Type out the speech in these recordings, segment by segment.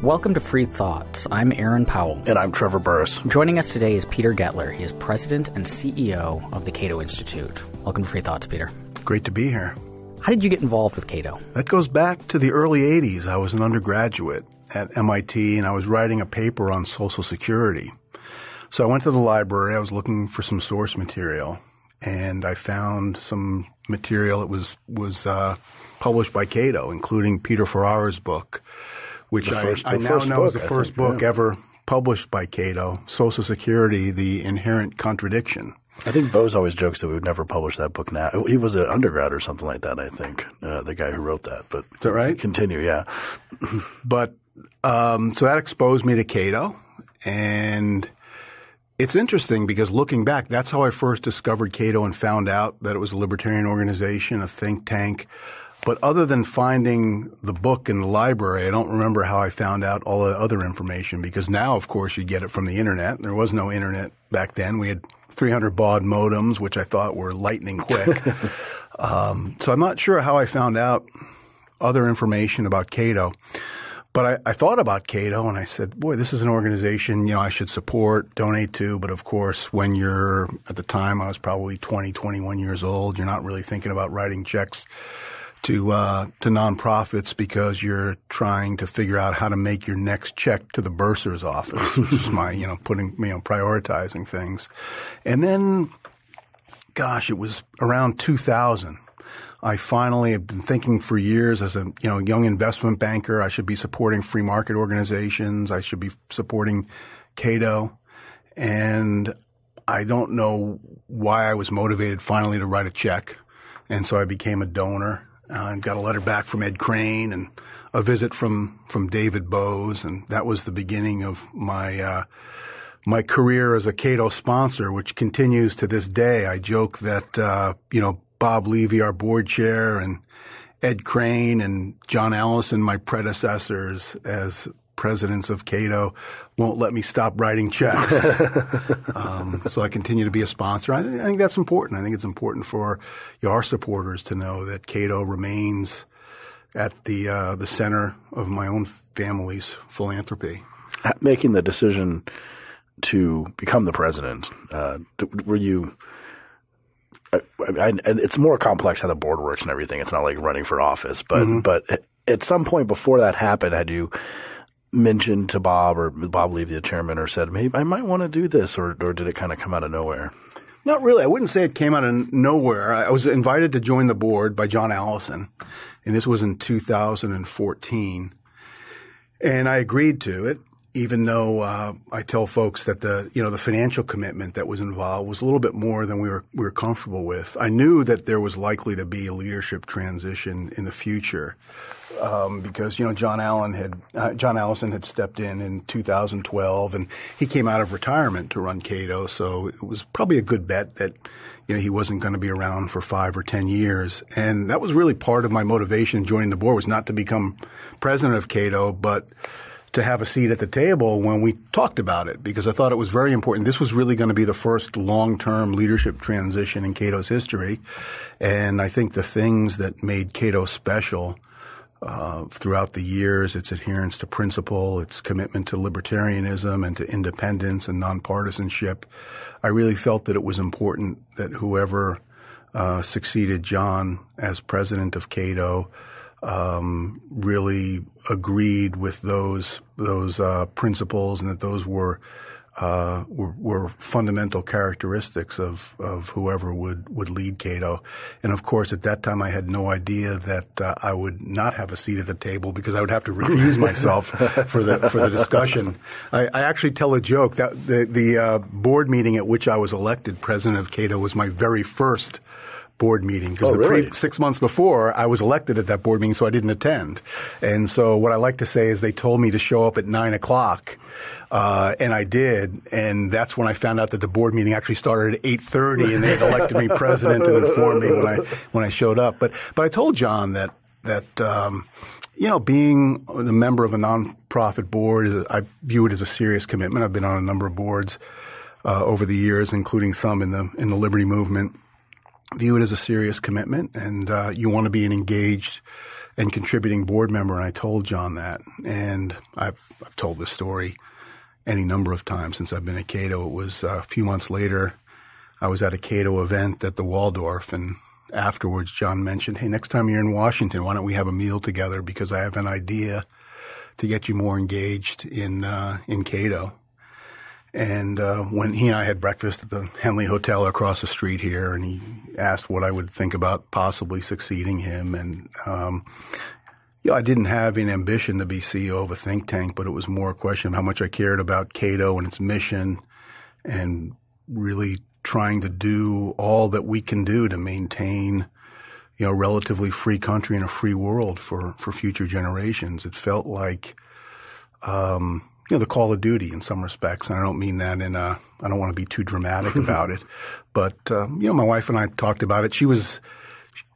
Welcome to Free Thoughts. I'm Aaron Powell. And I'm Trevor Burrus. Joining us today is Peter Goettler. He is president and CEO of the Cato Institute. Welcome to Free Thoughts, Peter. Great to be here. How did you get involved with Cato? That goes back to the early 80s. I was an undergraduate at MIT, and I was writing a paper on Social Security. So I went to the library. I was looking for some source material, and I found some material that was published by Cato, including Peter Ferrara's book, which I now know is the first book ever published by Cato, Social Security, The Inherent Contradiction. I think Bose always jokes that we would never publish that book now. He was an undergrad or something like that, I think, the guy who wrote that. But is that right? Continue, yeah. But so that exposed me to Cato, and it's interesting because looking back, that's how I first discovered Cato and found out that it was a libertarian organization, a think tank. But other than finding the book in the library, I don't remember how I found out all the other information, because now, of course, you get it from the internet. There was no internet back then. We had 300 baud modems, which I thought were lightning quick. So I'm not sure how I found out other information about Cato. But I thought about Cato and I said, boy, this is an organization, I should support, donate to. But of course, when you're at the time, I was probably 20, 21 years old, you're not really thinking about writing checks to nonprofits because you're trying to figure out how to make your next check to the bursar's office, which is my, prioritizing things. And then, gosh, it was around 2000. I finally have been thinking for years as a, young investment banker, I should be supporting free market organizations. I should be supporting Cato. And I don't know why I was motivated finally to write a check. And so I became a donor. And got a letter back from Ed Crane and a visit from David Bose, and that was the beginning of my career as a Cato sponsor, which continues to this day. I joke that Bob Levy, our board chair, and Ed Crane and John Allison, my predecessors as presidents of Cato, won't let me stop writing checks. So I continue to be a sponsor. I think that's important. I think it's important for our supporters to know that Cato remains at the center of my own family's philanthropy. Making the decision to become the president, were you and it's more complex how the board works and everything. It's not like running for office. But at some point before that happened, had you mentioned to Bob Levy, the chairman, or said, maybe I might want to do this, or did it kind of come out of nowhere? Not really. I wouldn't say it came out of nowhere. I was invited to join the board by John Allison, and this was in 2014. And I agreed to it, even though I tell folks that the financial commitment that was involved was a little bit more than we were comfortable with. I knew that there was likely to be a leadership transition in the future. Because, John Allison had stepped in 2012, and he came out of retirement to run Cato. So it was probably a good bet that, he wasn't going to be around for 5 or 10 years. And that was really part of my motivation in joining the board, was not to become president of Cato, but to have a seat at the table when we talked about it, because I thought it was very important. This was really going to be the first long-term leadership transition in Cato's history. And I think the things that made Cato special throughout the years, its adherence to principle, its commitment to libertarianism and to independence and nonpartisanship, I really felt that it was important that whoever succeeded John as president of Cato really agreed with those principles, and that those were fundamental characteristics of whoever would lead Cato. And of course, at that time, I had no idea that I would not have a seat at the table, because I would have to recuse myself for the discussion. I actually tell a joke that the board meeting at which I was elected president of Cato was my very first board meeting, because 6 months before I was elected at that board meeting, so I didn't attend. And so what I like to say is they told me to show up at 9 o'clock, and I did. And that's when I found out that the board meeting actually started at 8:30, and they had elected me president and informed me when I showed up. But I told John that being a member of a nonprofit board, I view it as a serious commitment. I've been on a number of boards over the years, including some in the Liberty movement. view it as a serious commitment, and you want to be an engaged and contributing board member. And I told John that, and I've told this story any number of times since I've been at Cato. It was a few months later. I was at a Cato event at the Waldorf, and afterwards John mentioned, hey, next time you're in Washington, why don't we have a meal together, because I have an idea to get you more engaged in Cato. And when he and I had breakfast at the Henley Hotel across the street here, and he asked what I would think about possibly succeeding him. And I didn't have an ambition to be CEO of a think tank, but it was more a question of how much I cared about Cato and its mission, and really trying to do all that we can do to maintain a relatively free country and a free world for future generations. It felt like the call of duty in some respects. And I don't mean that I don't want to be too dramatic about it. But, my wife and I talked about it.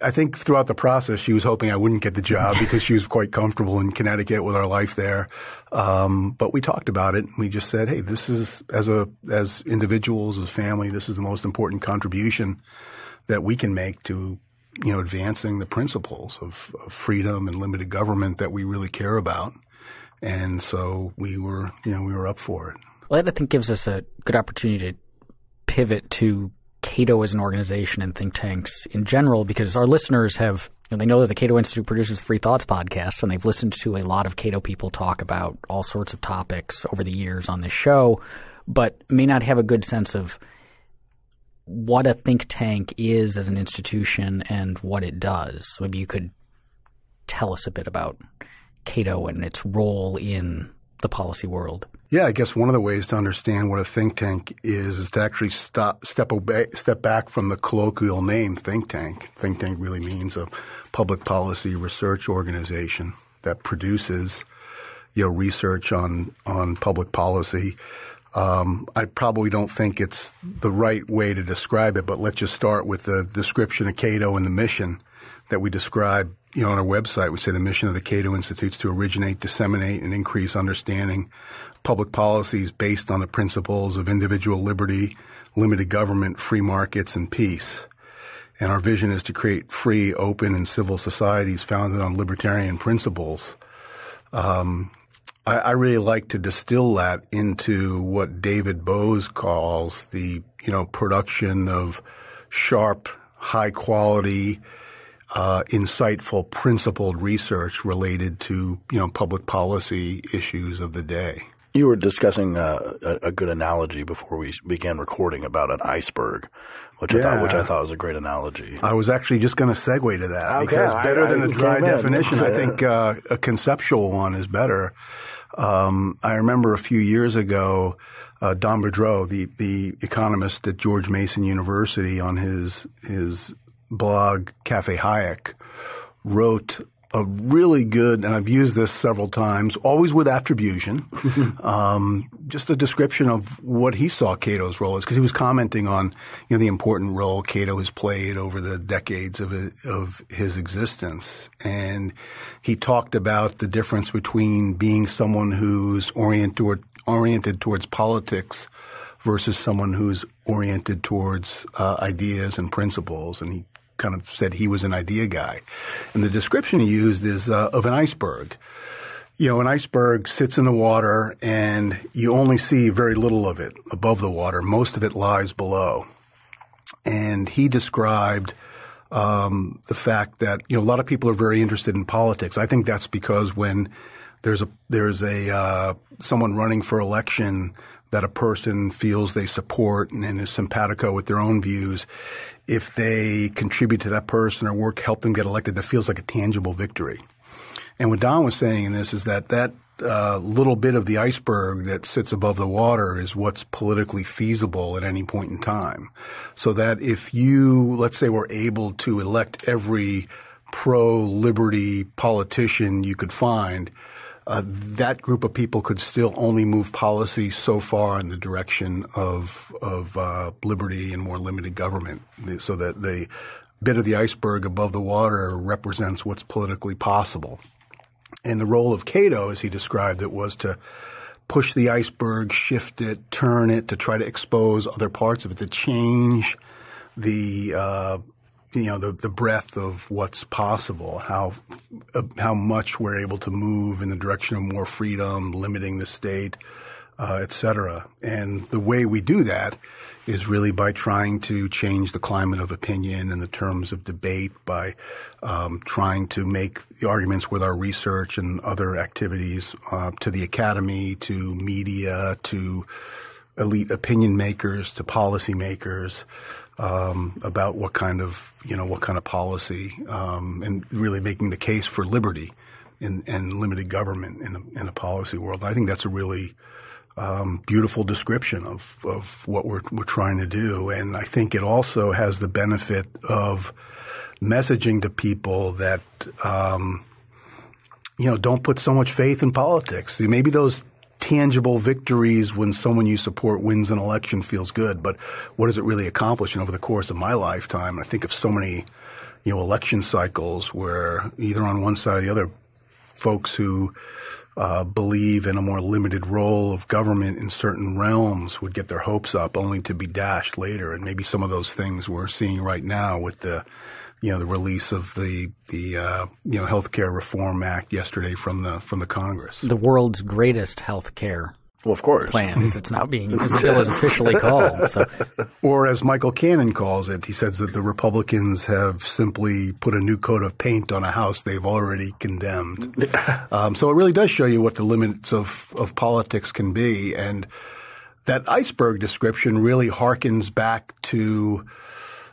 I think throughout the process, she was hoping I wouldn't get the job because she was quite comfortable in Connecticut with our life there. But we talked about it, and we just said, hey, this is, as individuals, as family, this is the most important contribution that we can make to, advancing the principles of freedom and limited government that we really care about. And so we were up for it. Well, that I think gives us a good opportunity to pivot to Cato as an organization and think tanks in general, because our listeners they know that the Cato Institute produces Free Thoughts podcast, and they've listened to a lot of Cato people talk about all sorts of topics over the years on this show, but may not have a good sense of what a think tank is as an institution and what it does. So maybe you could tell us a bit about Cato and its role in the policy world. Yeah, I guess one of the ways to understand what a think tank is to actually step back from the colloquial name think tank. Think tank really means a public policy research organization that produces research on public policy. I probably don't think it's the right way to describe it, but let's just start with the description of Cato and the mission that we describe on our website. We say the mission of the Cato Institute is to originate, disseminate, and increase understanding of public policies based on the principles of individual liberty, limited government, free markets, and peace. And our vision is to create free, open, and civil societies founded on libertarian principles. I really like to distill that into what David Bose calls the, production of sharp, high quality, insightful, principled research related to, public policy issues of the day. You were discussing a good analogy before we began recording about an iceberg, which I thought was a great analogy. I was actually just going to segue to that because better than a dry definition, I think a conceptual one is better. I remember a few years ago, Don Boudreaux, the economist at George Mason University, on his blog Cafe Hayek, wrote a really good, and I've used this several times, always with attribution, just a description of what he saw Cato's role as, because he was commenting on the important role Cato has played over the decades of his existence. And he talked about the difference between being someone who's oriented towards politics versus someone who's oriented towards ideas and principles. And he kind of said he was an idea guy. And the description he used is of an iceberg. An iceberg sits in the water and you only see very little of it above the water. Most of it lies below. And he described the fact that, a lot of people are very interested in politics. I think that's because when there's someone running for election that a person feels they support and is simpatico with their own views, if they contribute to that person or help them get elected, that feels like a tangible victory. And what Don was saying in this is that little bit of the iceberg that sits above the water is what's politically feasible at any point in time. So that if you, let's say, were able to elect every pro-liberty politician you could find, that group of people could still only move policy so far in the direction of liberty and more limited government, so that the bit of the iceberg above the water represents what's politically possible. And the role of Cato, as he described it, was to push the iceberg, shift it, turn it, to try to expose other parts of it, to change the the breadth of what's possible, how much we're able to move in the direction of more freedom, limiting the state, et cetera. And the way we do that is really by trying to change the climate of opinion in the terms of debate, by trying to make the arguments with our research and other activities to the academy, to media, to elite opinion makers, to policy makers, about what kind of policy, and really making the case for liberty and limited government in a policy world. I think that's a really beautiful description of what we're trying to do. And I think it also has the benefit of messaging to people that, don't put so much faith in politics. Maybe those tangible victories when someone you support wins an election feels good, but what does it really accomplish? And over the course of my lifetime, I think of so many, election cycles where either on one side or the other, folks who believe in a more limited role of government in certain realms would get their hopes up only to be dashed later. And maybe some of those things we're seeing right now with the release of the Healthcare Reform Act yesterday from the Congress. The world's greatest healthcare of course. plan, as it's now being, as the bill is officially called. So. Or as Michael Cannon calls it, he says that the Republicans have simply put a new coat of paint on a house they've already condemned. So it really does show you what the limits of politics can be. And that iceberg description really harkens back to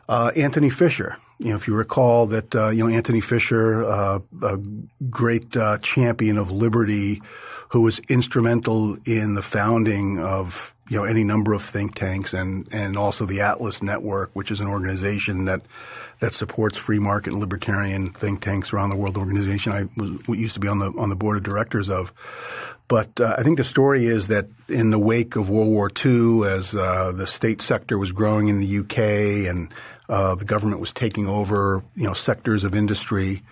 Anthony Fisher. If you recall that, Anthony Fisher, a great champion of liberty who was instrumental in the founding of, any number of think tanks and also the Atlas Network, which is an organization that supports free market and libertarian think tanks around the world, organization I used to be on the board of directors of. But I think the story is that in the wake of World War II, as the state sector was growing in the UK and the government was taking over, sectors of industry,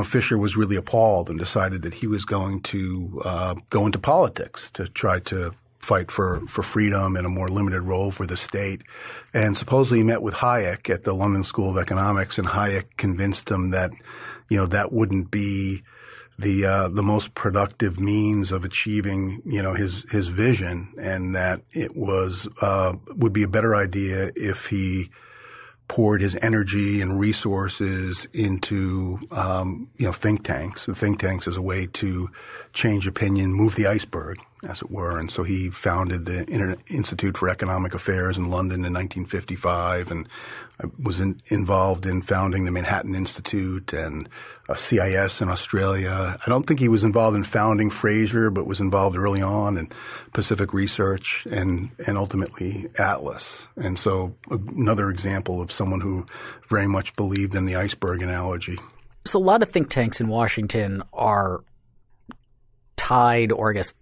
Fisher was really appalled and decided that he was going to go into politics to try to fight for freedom and a more limited role for the state. And supposedly he met with Hayek at the London School of Economics, and Hayek convinced him that, that wouldn't be the most productive means of achieving, his vision, and that it would be a better idea if he poured his energy and resources into, think tanks. The think tanks as a way to change opinion, move the iceberg, as it were. And so he founded the Institute for Economic Affairs in London in 1955, and was involved in founding the Manhattan Institute and CIS in Australia. I don't think he was involved in founding Fraser, but was involved early on in Pacific Research and ultimately Atlas. And so another example of someone who very much believed in the iceberg analogy. So a lot of think tanks in Washington are tied, or I guess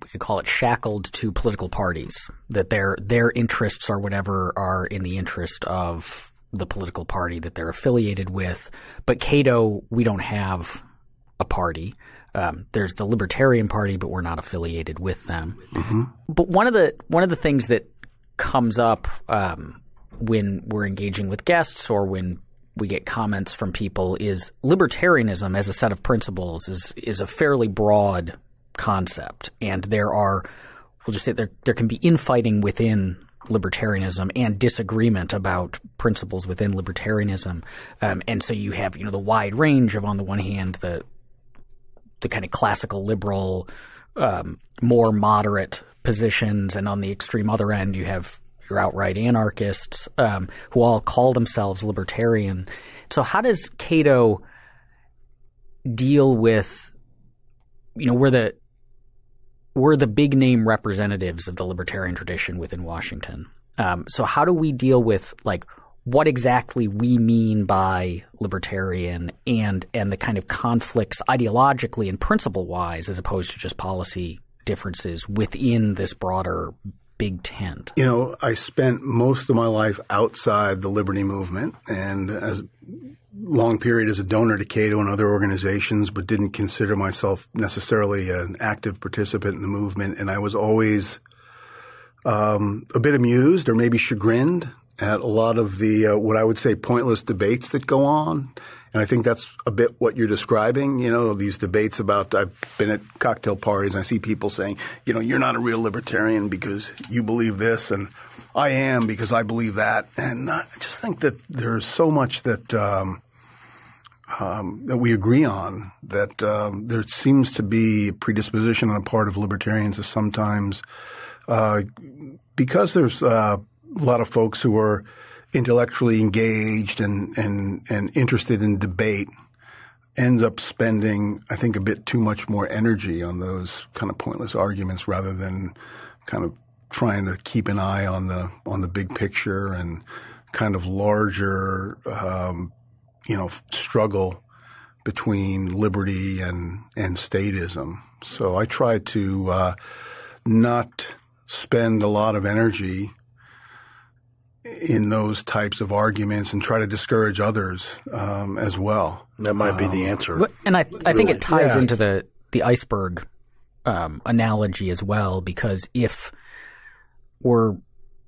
we could call it shackled, to political parties, that their interests or whatever are in the interest of the political party that they're affiliated with. But Cato, we don't have a party. There's the Libertarian Party, but we're not affiliated with them. Mm-hmm. But one of the things that comes up when we're engaging with guests or when we get comments from people is libertarianism as a set of principles is a fairly broad concept, and we'll just say there can be infighting within libertarianism and disagreement about principles within libertarianism, and so you have the wide range of, on the one hand, the kind of classical liberal, more moderate positions, and on the extreme other end you have your outright anarchists who all call themselves libertarian. So how does Cato deal with we're the big name representatives of the libertarian tradition within Washington. So how do we deal with what exactly we mean by libertarian and the kind of conflicts ideologically and principle wise, as opposed to just policy differences within this broader big tent? I spent most of my life outside the liberty movement, and as long period as a donor to Cato and other organizations, but didn't consider myself necessarily an active participant in the movement. And I was always a bit amused or maybe chagrined at a lot of the what I would say pointless debates that go on. And I think that's a bit what you're describing, these debates about – I've been at cocktail parties and I see people saying, you're not a real libertarian because you believe this and I am because I believe that. And I just think that there's so much that that we agree on that there seems to be a predisposition on the part of libertarians to sometimes because there's a lot of folks who are – intellectually engaged and interested in debate ends up spending, I think, a bit too much more energy on those kind of pointless arguments rather than kind of trying to keep an eye on the big picture and kind of larger, struggle between liberty and statism. So I try to not spend a lot of energy in those types of arguments and try to discourage others as well. That might be the answer. And I think it ties into the iceberg analogy as well, because if we're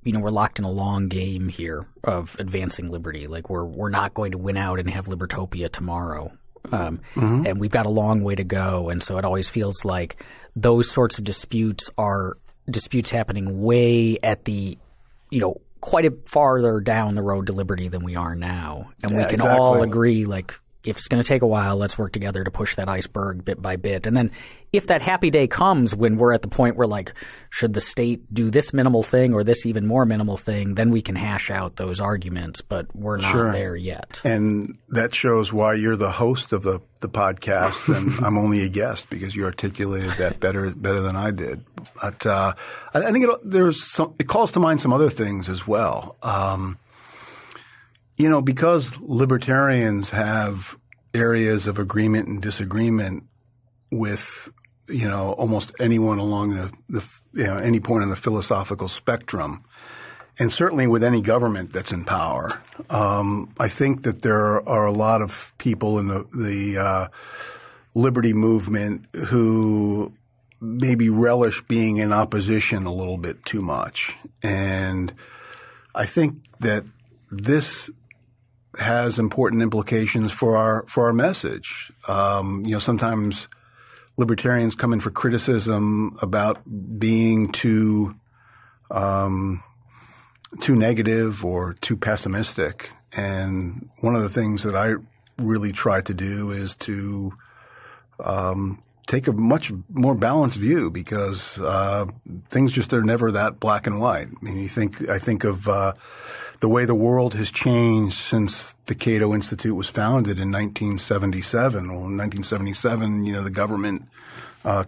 locked in a long game here of advancing liberty, like we're not going to win out and have Libertopia tomorrow. And we've got a long way to go. And so it always feels like those sorts of disputes are disputes happening way at the, quite a farther down the road to liberty than we are now. And we can all agree, like, if it's going to take a while, let's work together to push that iceberg bit by bit. And then if that happy day comes when we're at the point where, like, should the state do this minimal thing or this even more minimal thing, then we can hash out those arguments. But we're not there yet. And that shows why you're the host of the podcast and I'm only a guest, because you articulated that better than I did. But I think it calls to mind some other things as well. Because libertarians have areas of agreement and disagreement with, almost anyone along any point on the philosophical spectrum, and certainly with any government that's in power. I think that there are a lot of people in the liberty movement who maybe relish being in opposition a little bit too much. And I think that this has important implications for our message. Sometimes libertarians come in for criticism about being too negative or too pessimistic. And one of the things that I really try to do is to take a much more balanced view, because things just are never that black and white. I mean, I think of the way the world has changed since the Cato Institute was founded in 1977. Well, in 1977, the government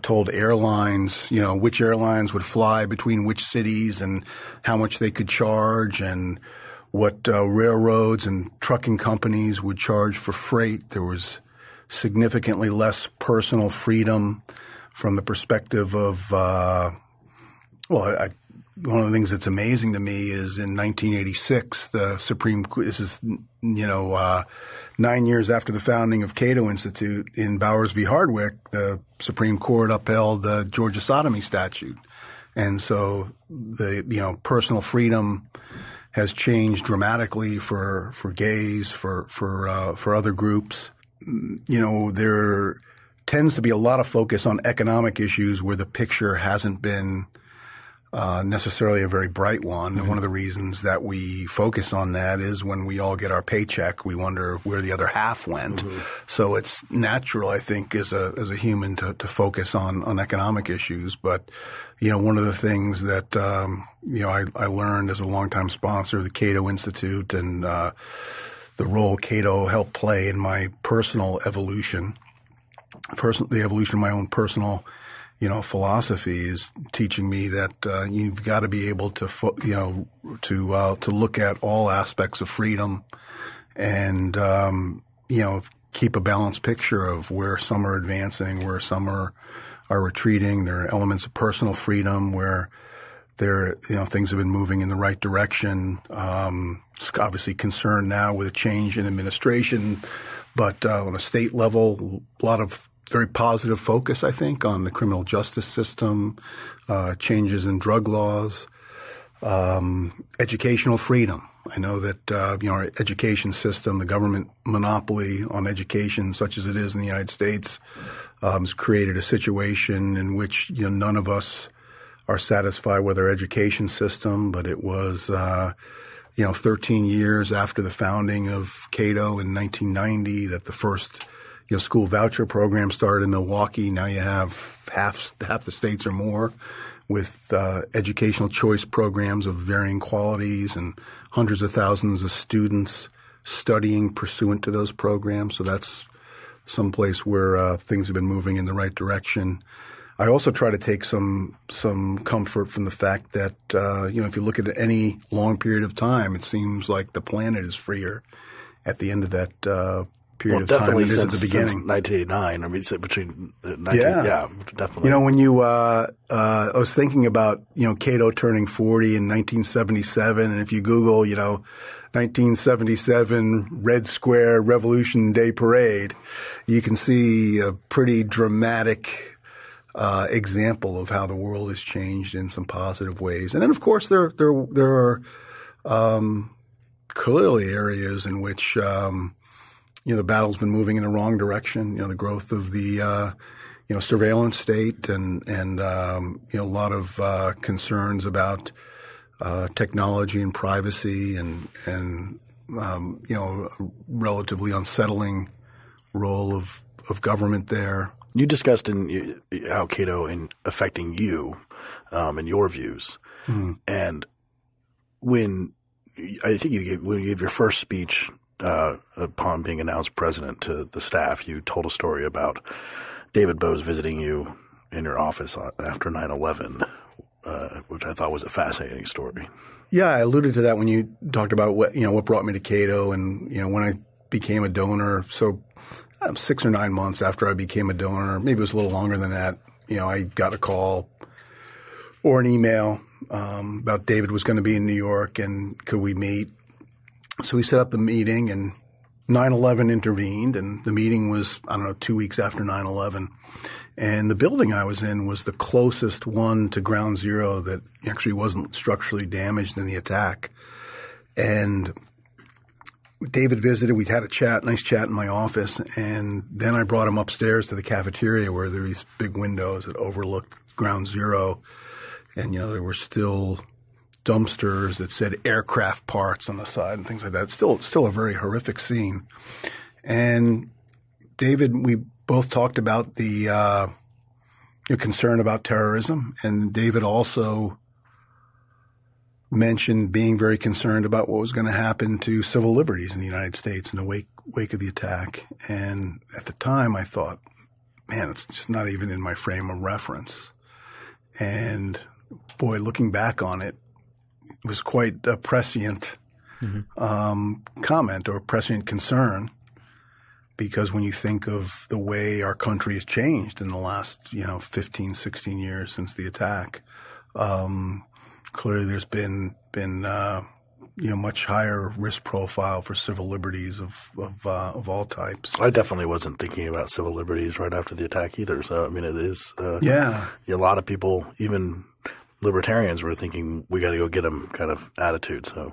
told airlines, which airlines would fly between which cities and how much they could charge, and what railroads and trucking companies would charge for freight. There was significantly less personal freedom from the perspective of one of the things that's amazing to me is in 1986, the Supreme Court – this is 9 years after the founding of Cato Institute, in Bowers v. Hardwick, the Supreme Court upheld the Georgia sodomy statute. And so the personal freedom has changed dramatically for gays, for other groups. There tends to be a lot of focus on economic issues where the picture hasn't been necessarily a very bright one. And one of the reasons that we focus on that is when we all get our paycheck, we wonder where the other half went. So it's natural, I think, as a human to focus on economic issues. But, one of the things that, I learned as a longtime sponsor of the Cato Institute and the role Cato helped play in my personal evolution, the evolution of my own personal philosophy, is teaching me that you've got to be able to to look at all aspects of freedom and keep a balanced picture of where some are advancing, where some are retreating. There are elements of personal freedom where things have been moving in the right direction. Obviously concerned now with a change in administration, but on a state level, a lot of very positive focus, I think, on the criminal justice system, changes in drug laws, educational freedom. I know that our education system, the government monopoly on education, such as it is in the United States, has created a situation in which none of us are satisfied with our education system. But it was 13 years after the founding of Cato in 1990 that the first school voucher program started in Milwaukee. Now you have half the states or more with educational choice programs of varying qualities and hundreds of thousands of students studying pursuant to those programs. So that's someplace where things have been moving in the right direction. I also try to take some comfort from the fact that if you look at any long period of time, it seems like the planet is freer at the end of that period of time than it is at the beginning. Since 1989. I mean, between definitely. When you I was thinking about Cato turning 40 in 1977, and if you Google 1977 Red Square Revolution Day Parade, you can see a pretty dramatic example of how the world has changed in some positive ways. And then, of course, there are clearly areas in which the battle's been moving in the wrong direction. The growth of the surveillance state and a lot of concerns about technology and privacy and a relatively unsettling role of government there. You discussed in how Cato in affecting you and your views, and when you gave your first speech upon being announced president to the staff, you told a story about David Bose visiting you in your office after 9/11, which I thought was a fascinating story. Yeah, I alluded to that when you talked about what brought me to Cato, and when I became a donor. So 6 or 9 months after I became a donor, maybe it was a little longer than that, I got a call or an email about David was going to be in New York and could we meet. So we set up the meeting, and 9/11 intervened, and the meeting was, 2 weeks after 9/11. And the building I was in was the closest one to ground zero that actually wasn't structurally damaged in the attack. And David visited. We'd had a nice chat in my office, and then I brought him upstairs to the cafeteria where there were these big windows that overlooked ground zero. And, there were still dumpsters that said aircraft parts on the side and things like that. Still a very horrific scene. And David, we both talked about the concern about terrorism, and David also mentioned being very concerned about what was going to happen to civil liberties in the United States in the wake of the attack. And at the time, I thought, man, it's just not even in my frame of reference. And boy, looking back on it, it was quite a prescient comment or prescient concern, because when you think of the way our country has changed in the last 15, 16 years since the attack, clearly there's been much higher risk profile for civil liberties of all types. I definitely wasn't thinking about civil liberties right after the attack either. So it is a lot of people, even libertarians, were thinking we got to go get them kind of attitude. So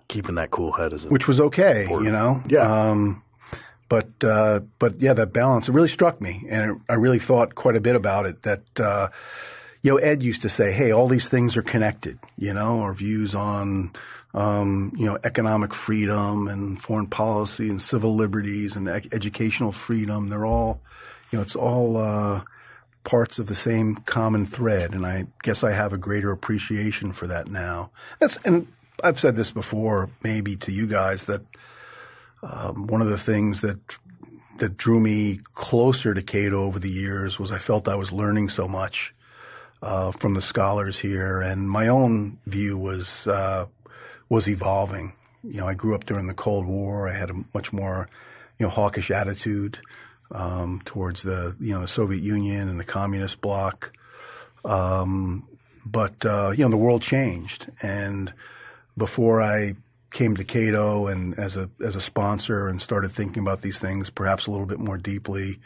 keeping that cool head is which was okay, important. Yeah. But yeah, that balance, it really struck me, and I really thought quite a bit about it. That Ed used to say, "Hey, all these things are connected." Our views on economic freedom and foreign policy and civil liberties and educational freedom, they're all, it's all parts of the same common thread. And I guess I have a greater appreciation for that now. And I've said this before, maybe to you guys, that one of the things that drew me closer to Cato over the years was I felt I was learning so much from the scholars here, and my own view was evolving. I grew up during the Cold War. I had a much more hawkish attitude towards the Soviet Union and the communist bloc. But the world changed, and before I came to Cato and as a sponsor and started thinking about these things perhaps a little bit more deeply,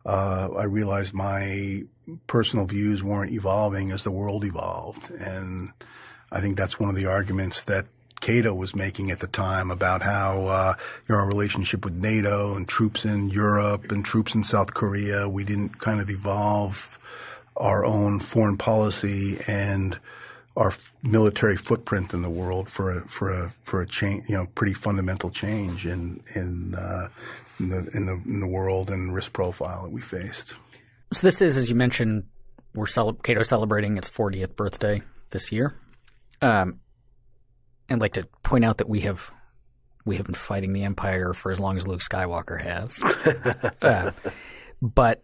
I realized my personal views weren't evolving as the world evolved. And I think that's one of the arguments that Cato was making at the time about how our relationship with NATO and troops in Europe and troops in South Korea, we didn't kind of evolve our own foreign policy and our military footprint in the world for a change, pretty fundamental change in the world and risk profile that we faced. So this is, as you mentioned, Cato's celebrating its 40th birthday this year. And I'd like to point out that we have been fighting the Empire for as long as Luke Skywalker has. But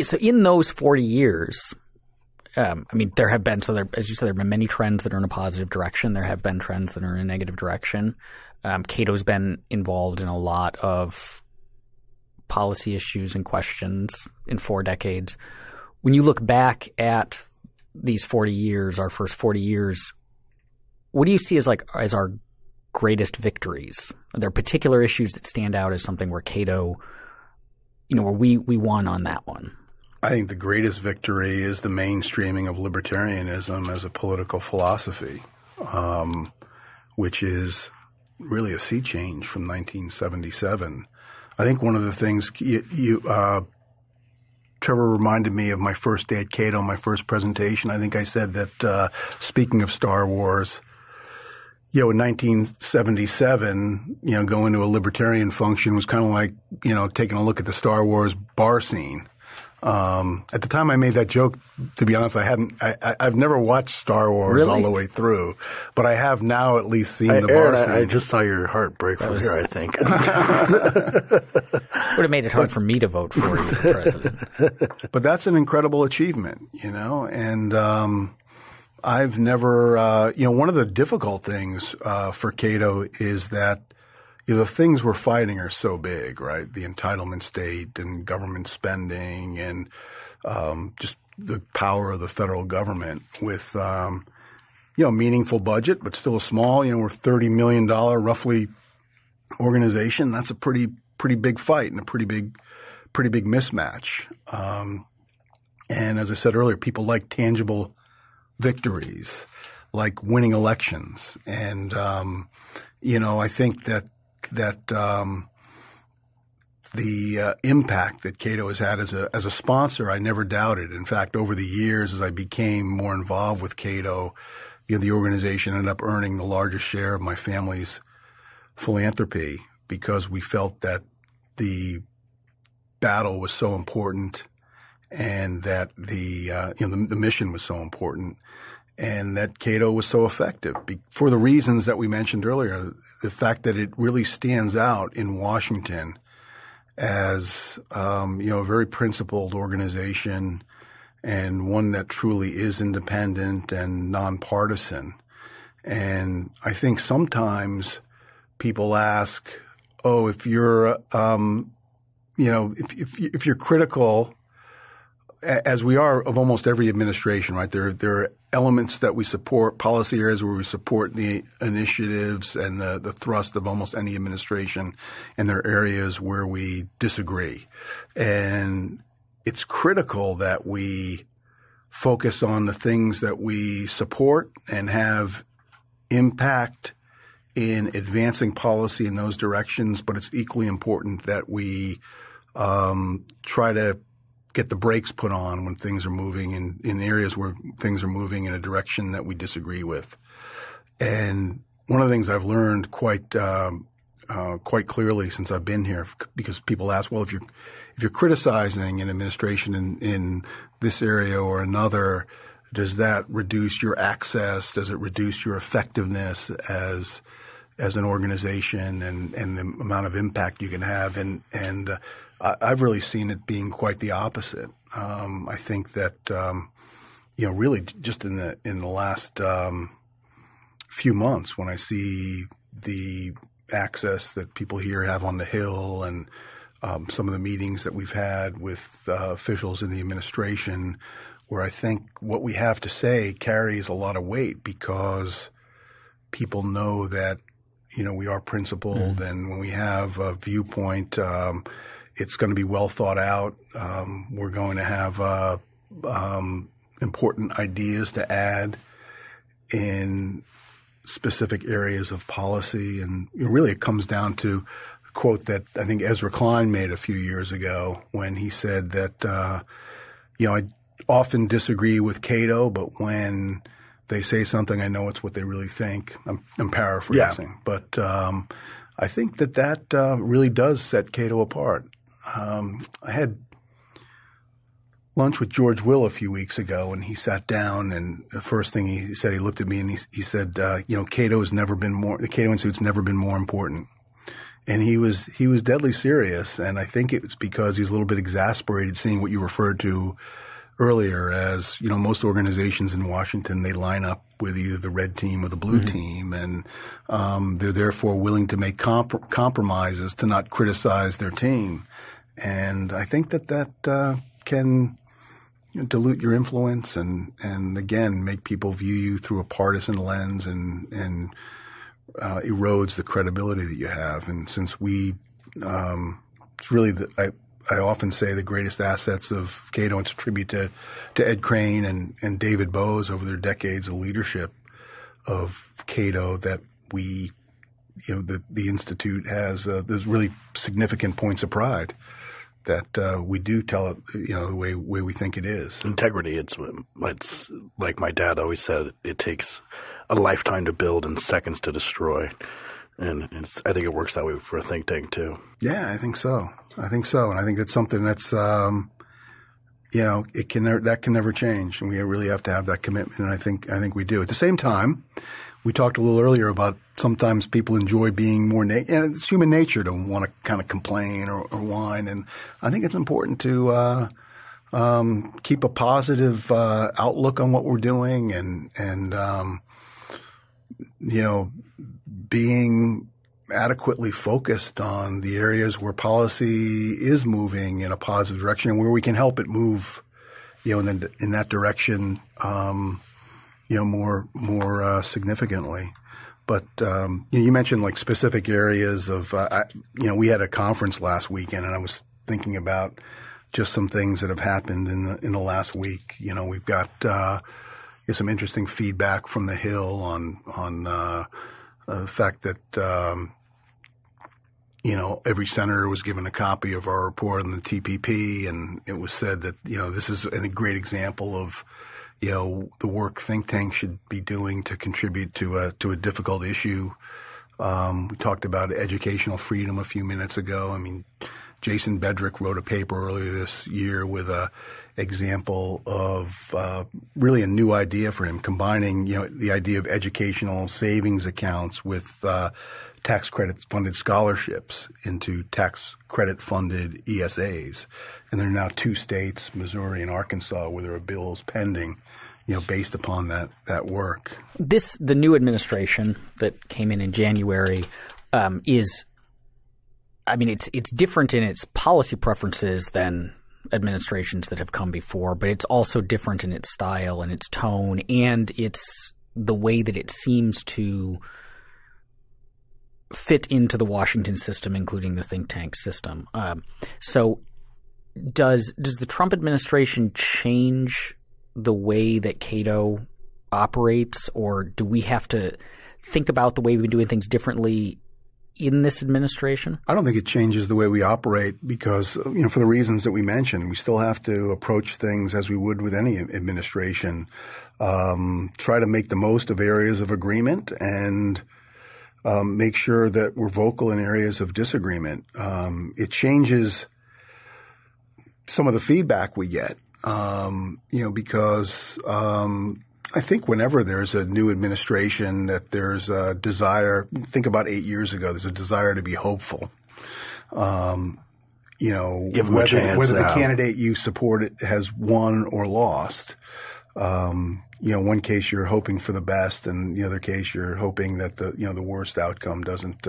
so in those 40 years, there have been, as you said, there have been many trends that are in a positive direction. There have been trends that are in a negative direction. Cato's been involved in a lot of policy issues and questions in 4 decades. When you look back at these 40 years, our first 40 years, what do you see as our greatest victories? Are there particular issues that stand out as something where Cato, where we won on that one? I think the greatest victory is the mainstreaming of libertarianism as a political philosophy, which is really a sea change from 1977. I think one of the things Trevor reminded me of my first day at Cato, my first presentation. I think I said that speaking of Star Wars, in 1977, going to a libertarian function was kind of like, taking a look at the Star Wars bar scene. At the time I made that joke, to be honest, I've never watched Star Wars all the way through, but I have now at least seen the bar scene. I just saw your heart break from here, I think. Would have made it hard for me to vote for you for president. But that's an incredible achievement, and I've never one of the difficult things for Cato is that the things we're fighting are so big, right? The entitlement state and government spending and just the power of the federal government with meaningful budget, but still a small, we're $30 million roughly organization. That's a pretty big fight and a pretty big mismatch. And as I said earlier, people like tangible victories, like winning elections. And I think that the impact that Cato has had as a sponsor, I never doubted. In fact, over the years, as I became more involved with Cato, the organization ended up earning the largest share of my family's philanthropy because we felt that the battle was so important and that the mission was so important. And that Cato was so effective for the reasons that we mentioned earlier. The fact that it really stands out in Washington as a very principled organization and one that truly is independent and nonpartisan. And I think sometimes people ask, if you're if you're critical, as we are of almost every administration, right? There are elements that we support, policy areas where we support the initiatives and the thrust of almost any administration, and there are areas where we disagree. And it's critical that we focus on the things that we support and have impact in advancing policy in those directions, but it's equally important that we try to get the brakes put on when things are moving in areas where things are moving in a direction that we disagree with. And one of the things I've learned quite clearly since I've been here, because people ask, well, if you're criticizing an administration in this area or another, does that reduce your access? Does it reduce your effectiveness as an organization and the amount of impact you can have? And I've really seen it being quite the opposite. I think that really just in the last few months, when I see the access that people here have on the Hill and some of the meetings that we've had with officials in the administration, where I think what we have to say carries a lot of weight because people know that we are principled, and when we have a viewpoint, it's going to be well thought out. We're going to have important ideas to add in specific areas of policy. And really it comes down to a quote that I think Ezra Klein made a few years ago when he said that, I often disagree with Cato, but when they say something, I know it's what they really think. I'm paraphrasing. Yeah. But I think that really does set Cato apart. I had lunch with George Will a few weeks ago, and he sat down, and the first thing he said, he looked at me and he said, the Cato Institute's never been more important. And he was deadly serious, and I think it's because he was a little bit exasperated seeing what you referred to earlier as, most organizations in Washington, they line up with either the red team or the blue team, and they're therefore willing to make compromises to not criticize their team. And I think that can dilute your influence and again make people view you through a partisan lens and erodes the credibility that you have. And since it's really I often say the greatest assets of Cato, it's a tribute to Ed Crane and David Bowes over their decades of leadership of Cato, that we, the Institute has there's really significant points of pride that we do tell it, the way we think it is. Integrity, it's like my dad always said, it takes a lifetime to build and seconds to destroy. And I think it works that way for a think tank too. Yeah, I think so. And I think that's something that's, that can never change. And we really have to have that commitment. And I think we do. At the same time, we talked a little earlier about sometimes people enjoy being more and it's human nature to want to kind of complain or whine. And I think it's important to keep a positive outlook on what we're doing and being adequately focused on the areas where policy is moving in a positive direction and where we can help it move, in that direction, more significantly. But you mentioned like specific areas of, we had a conference last weekend, and I was thinking about just some things that have happened in the last week. We've got some interesting feedback from the Hill on the fact that every senator was given a copy of our report on the TPP, and it was said that this is a great example of the work think tanks should be doing to contribute to a difficult issue. We talked about educational freedom a few minutes ago. I mean, Jason Bedrick wrote a paper earlier this year with a example of really a new idea for him, combining the idea of educational savings accounts with tax credit funded scholarships into tax credit funded ESAs. And there are now 2 states, Missouri and Arkansas, where there are bills pending, based upon that work. The new administration that came in January it's different in its policy preferences than administrations that have come before, but it's also different in its style and its tone, and it's the way that it seems to fit into the Washington system, including the think tank system. So does the Trump administration change the way that Cato operates, or do we have to think about the way we've been doing things differently in this administration? I don't think it changes the way we operate because, for the reasons that we mentioned, we still have to approach things as we would with any administration, try to make the most of areas of agreement and make sure that we're vocal in areas of disagreement. It changes some of the feedback we get, because I think whenever there's a new administration that there's a desire, think about 8 years ago, there's a desire to be hopeful. Whether the candidate you support has won or lost. One case you're hoping for the best, and the other case you're hoping that the worst outcome doesn't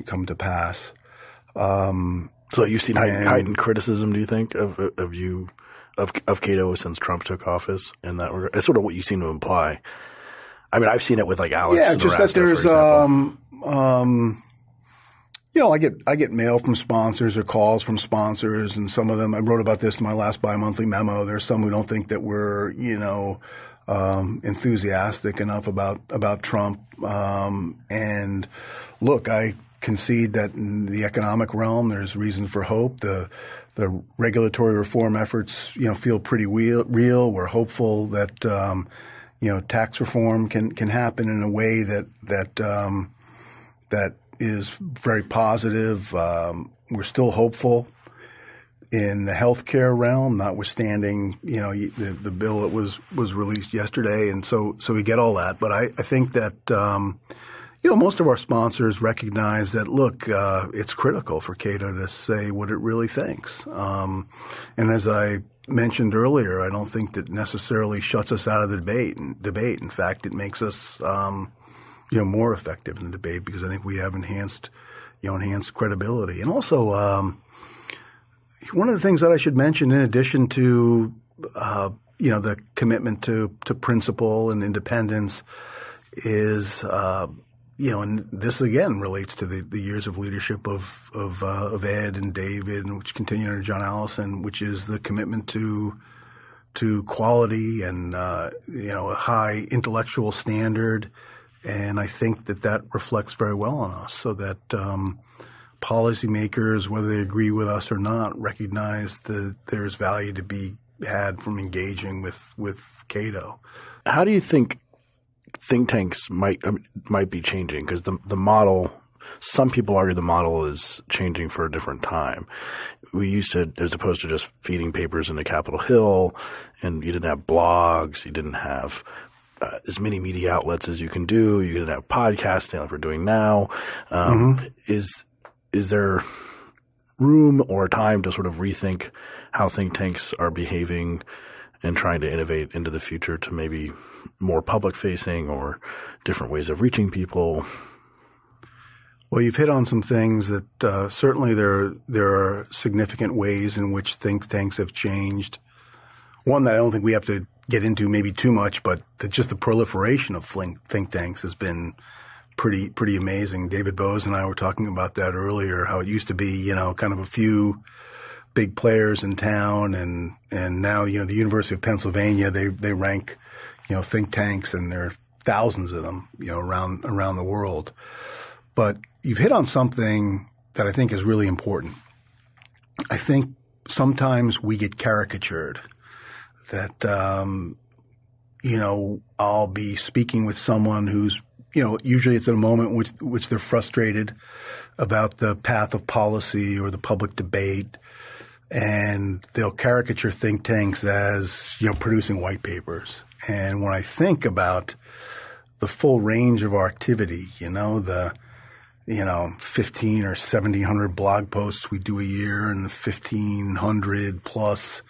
come to pass. So you've seen heightened criticism, do you think, of Cato since Trump took office in that regard? That's sort of what you seem to imply. I mean, I've seen it with like Alex. Yeah, just that there's I get mail from sponsors or calls from sponsors, and some of them, I wrote about this in my last bi-monthly memo. There's some who don't think that we're, enthusiastic enough about Trump. And look, I concede that in the economic realm, there's reason for hope. The regulatory reform efforts, feel pretty real. We're hopeful that tax reform can happen in a way that is very positive. We're still hopeful in the healthcare realm, notwithstanding, the bill that was released yesterday. And so we get all that. But I think that, most of our sponsors recognize that, look, it's critical for Cato to say what it really thinks. And as I mentioned earlier, I don't think that necessarily shuts us out of the debate. In fact, it makes us, more effective in the debate because I think we have enhanced credibility. And also, one of the things that I should mention, in addition to, the commitment to principle and independence, is, and this again relates to the years of leadership of Ed and David, and which continued under John Allison, which is the commitment to quality and a high intellectual standard. And I think that reflects very well on us, so that policymakers, whether they agree with us or not, recognize that there's value to be had from engaging with Cato. How do you think think tanks might be changing? Because the model, some people argue the model is changing for a different time. We used to, as opposed to just feeding papers into Capitol Hill, and you didn't have blogs, you didn't have as many media outlets as you can do. You didn't have podcasting like we're doing now. Is there room or time to sort of rethink how think tanks are behaving and trying to innovate into the future to maybe more public facing or different ways of reaching people? Well, you've hit on some things that certainly there are significant ways in which think tanks have changed. One that I don't think we have to get into maybe too much, but just the proliferation of think tanks has been pretty amazing. David Bowes and I were talking about that earlier, how it used to be, kind of a few big players in town, and now, the University of Pennsylvania, they rank, think tanks, and there are thousands of them, around the world. But you've hit on something that I think is really important. I think sometimes we get caricatured. That, I'll be speaking with someone who's, usually it's at a moment which they're frustrated about the path of policy or the public debate, and they'll caricature think tanks as, producing white papers. And when I think about the full range of our activity, the 15 or 1,700 blog posts we do a year, and the 1,500 plus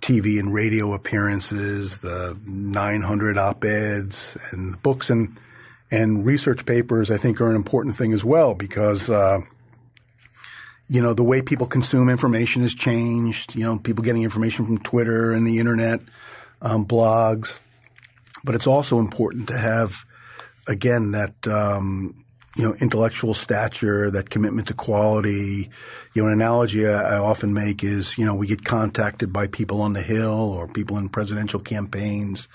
TV and radio appearances, the 900 op-eds, and books and research papers, I think, are an important thing as well, because the way people consume information has changed. People getting information from Twitter and the internet, blogs. But it's also important to have, again, that intellectual stature, that commitment to quality. An analogy I often make is, we get contacted by people on the Hill or people in presidential campaigns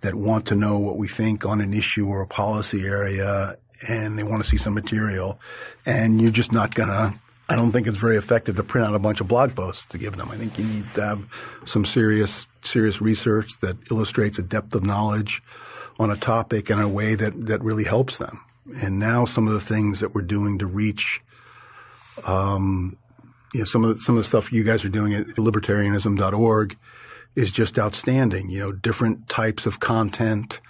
that want to know what we think on an issue or a policy area, and they want to see some material. And you're just not going to – I don't think it's very effective to print out a bunch of blog posts to give them. I think you need to have some serious research that illustrates a depth of knowledge on a topic in a way that really helps them. And now some of the things that we're doing to reach some of the stuff you guys are doing at libertarianism.org is just outstanding. Different types of content,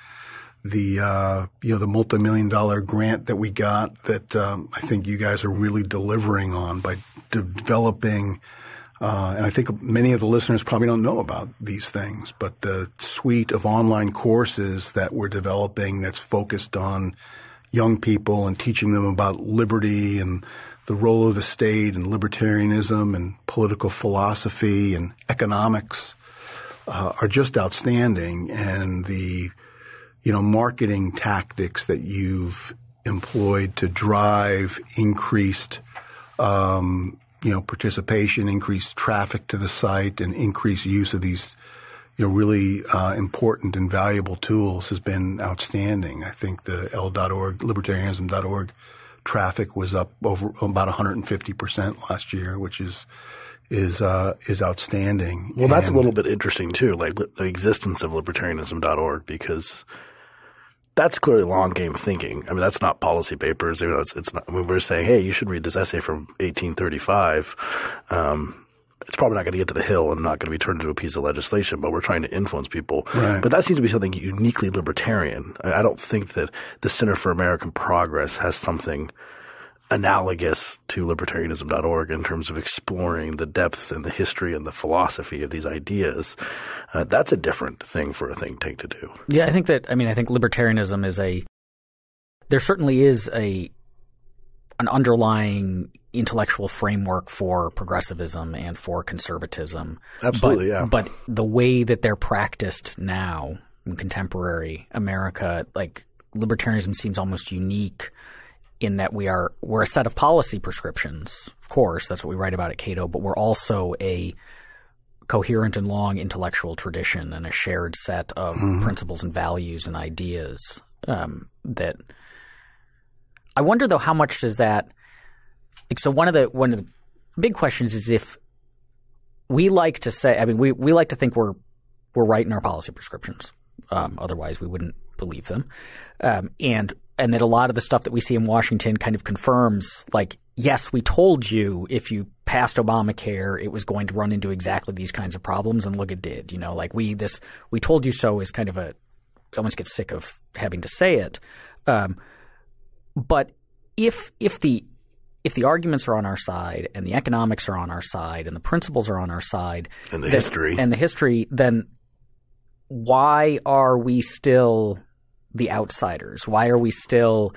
the multi-million-dollar grant that we got that I think you guys are really delivering on by developing and I think many of the listeners probably don't know about these things, but the suite of online courses that we're developing that's focused on young people and teaching them about liberty and the role of the state and libertarianism and political philosophy and economics are just outstanding. And the, marketing tactics that you've employed to drive increased, participation, increased traffic to the site, and increased use of these, really important and valuable tools has been outstanding. I think the L.org, Libertarianism.org traffic was up over about 150% last year, which is outstanding. Well, that's a little bit interesting too, like the existence of Libertarianism.org, because that's clearly long game thinking. I mean, that's not policy papers. It's not. I mean, we're saying, hey, you should read this essay from 1835. It's probably not going to get to the Hill and not going to be turned into a piece of legislation, but we're trying to influence people. Right. But that seems to be something uniquely libertarian. I don't think that the Center for American Progress has something analogous to Libertarianism.org in terms of exploring the depth and the history and the philosophy of these ideas. That's a different thing for a think tank to do. Yeah, I think libertarianism is there certainly is an underlying intellectual framework for progressivism and for conservatism. Absolutely, But the way that they're practiced now in contemporary America, like libertarianism seems almost unique in that we're a set of policy prescriptions. Of course, that's what we write about at Cato, but we're also a coherent and long intellectual tradition and a shared set of principles and values and ideas that I wonder, though, how much does that – so one of the big questions is if we like to say – I mean, we like to think we're right in our policy prescriptions. Otherwise, we wouldn't believe them. And that a lot of the stuff that we see in Washington kind of confirms, like, yes, we told you if you passed Obamacare, it was going to run into exactly these kinds of problems, and look, it did. You know, like we told you so is kind of I almost get sick of having to say it. But if the arguments are on our side and the economics are on our side and the principles are on our side and the history, then why are we still the outsiders? Why are we still,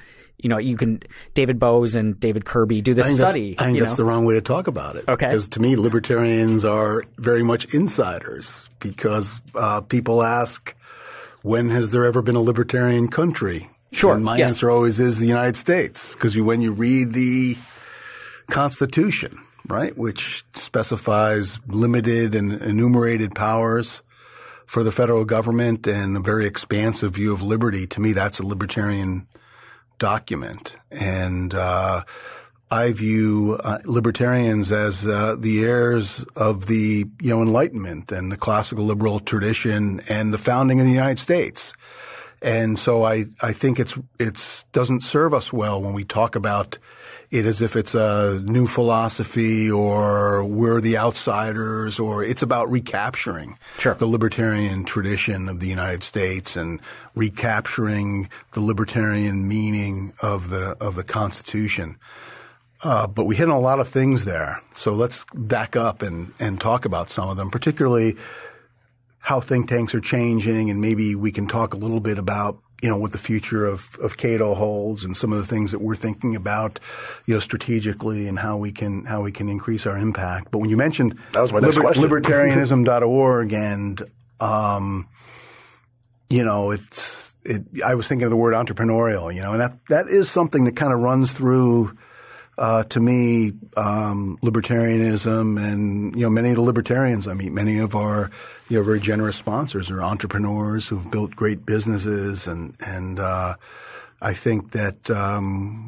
David Bowes and David Kirby do this study. I think that's the wrong way to talk about it. Okay. Because to me, libertarians are very much insiders because people ask, when has there ever been a libertarian country? Sure. And my answer always is the United States, because when you read the Constitution, right, which specifies limited and enumerated powers for the federal government and a very expansive view of liberty, to me that's a libertarian document. And I view libertarians as the heirs of the Enlightenment and the classical liberal tradition and the founding of the United States. And so I think it's doesn't serve us well when we talk about it as if it's a new philosophy or we're the outsiders, or it's about recapturing the libertarian tradition of the United States and recapturing the libertarian meaning of the Constitution. But we hit on a lot of things there. So let's back up and talk about some of them, particularly how think tanks are changing, and maybe we can talk a little bit about what the future of Cato holds and some of the things that we're thinking about, strategically, and how we can increase our impact. But when you mentioned that was my next question. Libertarianism.org, and I was thinking of the word entrepreneurial, and that is something that kind of runs through to me, libertarianism, and many of the libertarians I meet, many of our very generous sponsors are entrepreneurs who've built great businesses, and I think that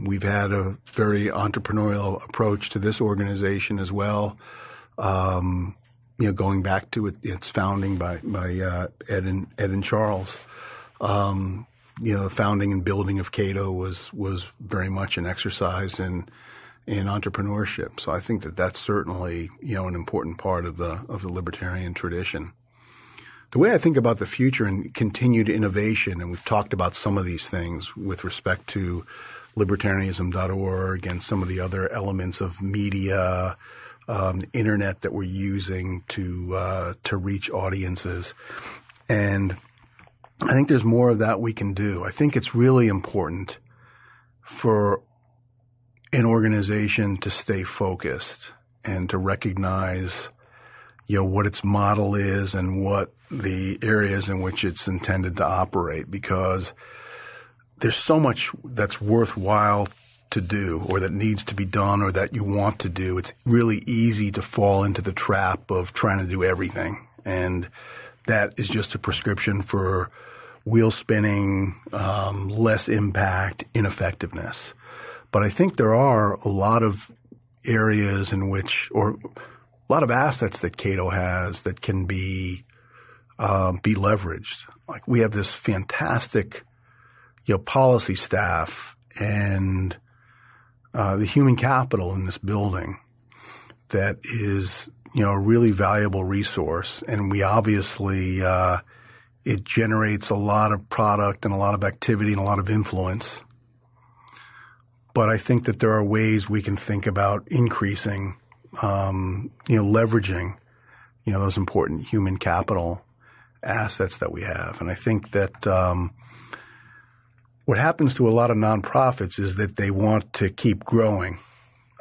we've had a very entrepreneurial approach to this organization as well. Going back to its founding by Ed and Charles. The founding and building of Cato was very much an exercise in entrepreneurship. So I think that that's certainly, an important part of the libertarian tradition. The way I think about the future and continued innovation, and we've talked about some of these things with respect to libertarianism.org and some of the other elements of media, internet that we're using to reach audiences. And I think there's more of that we can do. I think it's really important for an organization to stay focused and to recognize, what its model is and what the areas in which it's intended to operate, because there's so much that's worthwhile to do or that needs to be done or that you want to do. It's really easy to fall into the trap of trying to do everything. And that is just a prescription for wheel spinning, less impact, ineffectiveness. But I think there are a lot of areas in which, or a lot of assets that Cato has that can be leveraged. Like we have this fantastic, policy staff and the human capital in this building that is, a really valuable resource. And we obviously, it generates a lot of product and a lot of activity and a lot of influence. But I think that there are ways we can think about increasing, leveraging, those important human capital assets that we have. And I think that what happens to a lot of nonprofits is that they want to keep growing,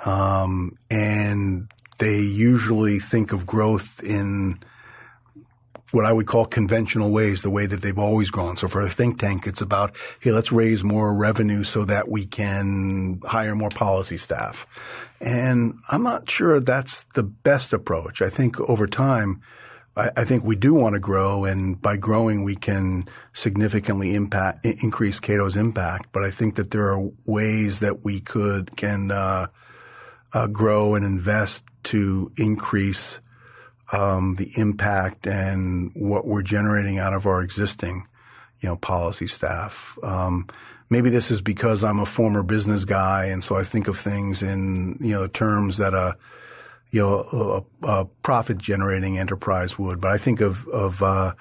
and they usually think of growth in what I would call conventional ways, the way that they've always grown. So for a think tank, it's about, hey, let's raise more revenue so that we can hire more policy staff. And I'm not sure that's the best approach. I think over time, I think we do want to grow, and by growing, we can significantly increase Cato's impact. But I think that there are ways that we can grow and invest to increase the impact and what we're generating out of our existing, policy staff. Maybe this is because I'm a former business guy, and so I think of things in, terms that a profit-generating enterprise would. But I think of the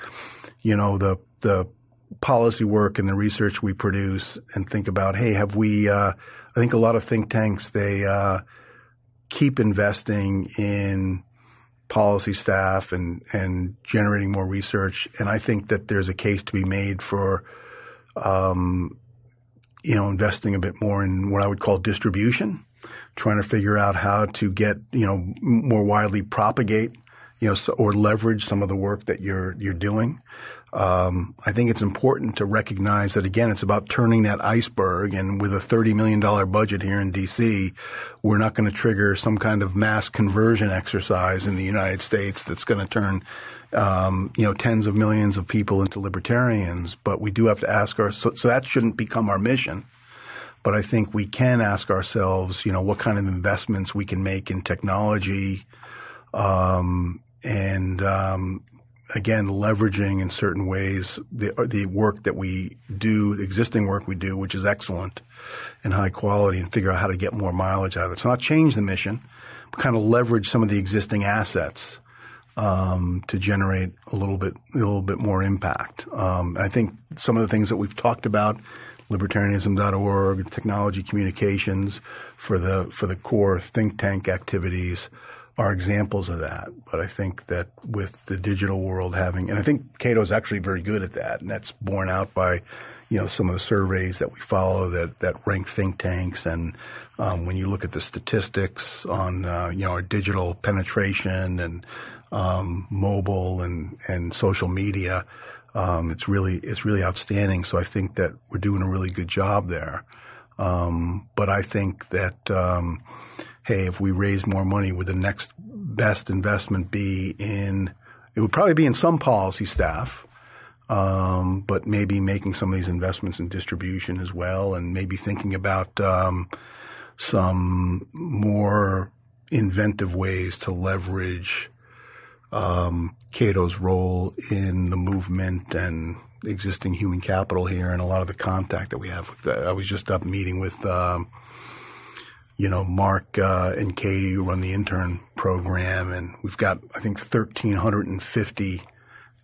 policy work and the research we produce, and think about, hey, have we? I think a lot of think tanks, they keep investing in policy staff and generating more research. And I think that there's a case to be made for, investing a bit more in what I would call distribution, trying to figure out how to get, more widely propagate, or leverage some of the work that you're doing. I think it's important to recognize that, again, it's about turning that iceberg. And with a $30 million budget here in D.C., we're not going to trigger some kind of mass conversion exercise in the United States that's going to turn, tens of millions of people into libertarians. But we do have to ask so that shouldn't become our mission. But I think we can ask ourselves, what kind of investments we can make in technology, again, leveraging in certain ways the work that we do, the existing work we do, which is excellent and high quality, and figure out how to get more mileage out of it. So not change the mission, but kind of leverage some of the existing assets to generate a little bit more impact. I think some of the things that we've talked about, Libertarianism.org, technology communications for the core think tank activities, are examples of that. But I think that with the digital world and I think Cato's actually very good at that, and that's borne out by, some of the surveys that we follow that rank think tanks. And when you look at the statistics on, our digital penetration and mobile and social media, it's really outstanding. So I think that we're doing a really good job there. But I think that hey, if we raise more money, would the next best investment be it would probably be in some policy staff, but maybe making some of these investments in distribution as well, and maybe thinking about some more inventive ways to leverage Cato's role in the movement and existing human capital here, and a lot of the contact that we have. I was just up meeting with Mark and Katie, who run the intern program, and we've got, I think, 1,350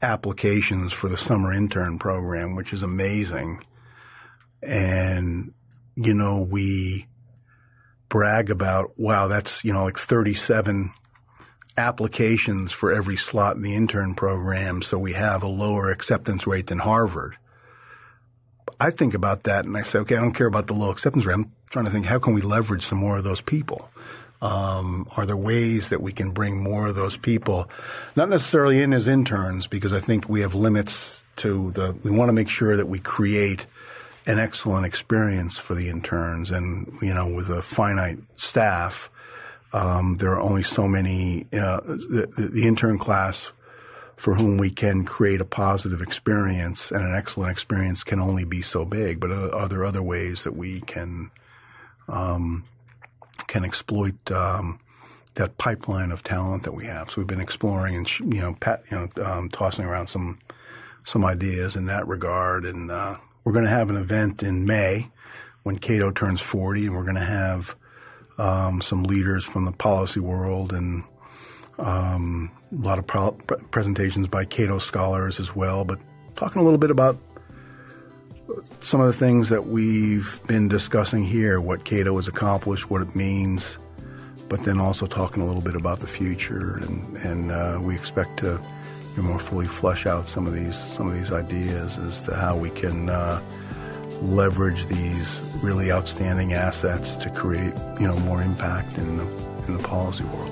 applications for the summer intern program, which is amazing. And, we brag about, wow, that's, like 37 applications for every slot in the intern program, so we have a lower acceptance rate than Harvard. I think about that and I say, okay, I don't care about the low acceptance rate. I'm trying to think, how can we leverage some more of those people? Are there ways that we can bring more of those people, not necessarily in as interns, because I think we have limits to we want to make sure that we create an excellent experience for the interns. And, with a finite staff, there are only so many, the intern class for whom we can create a positive experience, and an excellent experience can only be so big. But are there other ways that we can exploit that pipeline of talent that we have? So we've been exploring and tossing around some ideas in that regard. And we're going to have an event in May when Cato turns 40, and we're going to have some leaders from the policy world and a lot of presentations by Cato scholars as well, but talking a little bit about some of the things that we've been discussing here, what Cato has accomplished, what it means, but then also talking a little bit about the future, and we expect to more fully flesh out some of these ideas as to how we can leverage these really outstanding assets to create more impact in the policy world.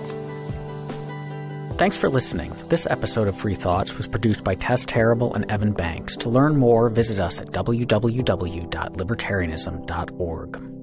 Thanks for listening. This episode of Free Thoughts was produced by Tess Terrible and Evan Banks. To learn more, visit us at www.libertarianism.org.